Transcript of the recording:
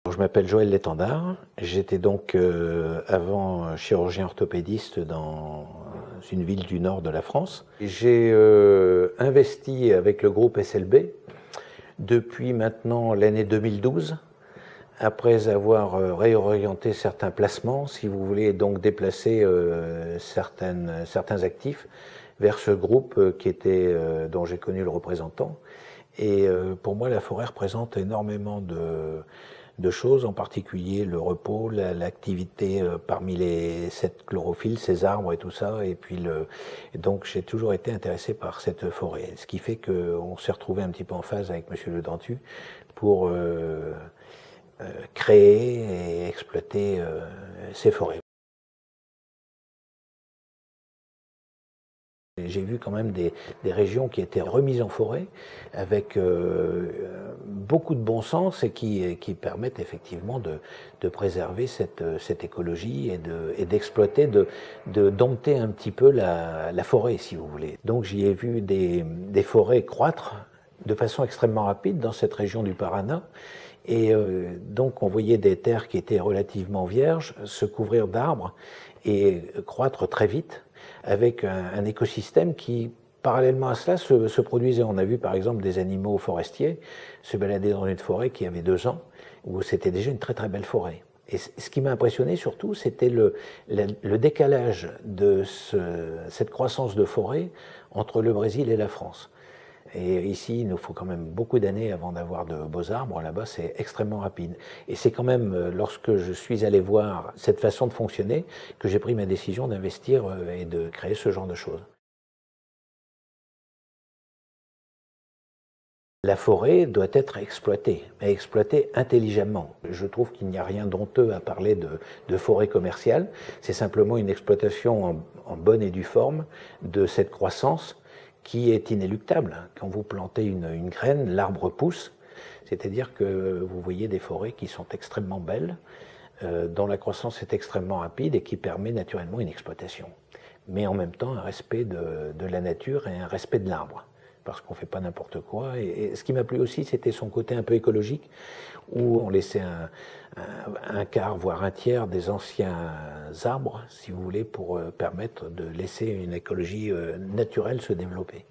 Je m'appelle Joël Létendard, j'étais donc avant chirurgien orthopédiste dans une ville du nord de la France. J'ai investi avec le groupe SLB depuis maintenant l'année 2012, après avoir réorienté certains placements, si vous voulez, donc déplacer certains actifs vers ce groupe dont j'ai connu le représentant. Et pour moi, la forêt représente énormément de choses, en particulier le repos, l'activité parmi cette chlorophylle, ces arbres et tout ça. Et puis donc j'ai toujours été intéressé par cette forêt, ce qui fait qu'on s'est retrouvé un petit peu en phase avec Monsieur Le Dentu pour créer et exploiter ces forêts. J'ai vu quand même des régions qui étaient remises en forêt avec beaucoup de bon sens et qui permettent effectivement de préserver cette écologie et d'exploiter, de dompter un petit peu la forêt, si vous voulez. Donc j'y ai vu des forêts croître de façon extrêmement rapide dans cette région du Paraná. Et donc on voyait des terres qui étaient relativement vierges se couvrir d'arbres et croître très vite, avec un écosystème qui, parallèlement à cela, se produisait. On a vu par exemple des animaux forestiers se balader dans une forêt qui avait 2 ans, où c'était déjà une très très belle forêt. Et ce qui m'a impressionné surtout, c'était le décalage de cette croissance de forêt entre le Brésil et la France. Et ici, il nous faut quand même beaucoup d'années avant d'avoir de beaux arbres. Là-bas, c'est extrêmement rapide. Et c'est quand même lorsque je suis allé voir cette façon de fonctionner que j'ai pris ma décision d'investir et de créer ce genre de choses. La forêt doit être exploitée, mais exploitée intelligemment. Je trouve qu'il n'y a rien d'honteux à parler de forêt commerciale. C'est simplement une exploitation en bonne et due forme de cette croissance qui est inéluctable. Quand vous plantez une graine, l'arbre pousse. C'est-à-dire que vous voyez des forêts qui sont extrêmement belles, dont la croissance est extrêmement rapide et qui permet naturellement une exploitation. Mais en même temps un respect de la nature et un respect de l'arbre, parce qu'on ne fait pas n'importe quoi. Et ce qui m'a plu aussi, c'était son côté un peu écologique, où on laissait un quart, voire un tiers des anciens arbres, si vous voulez, pour permettre de laisser une écologie naturelle se développer.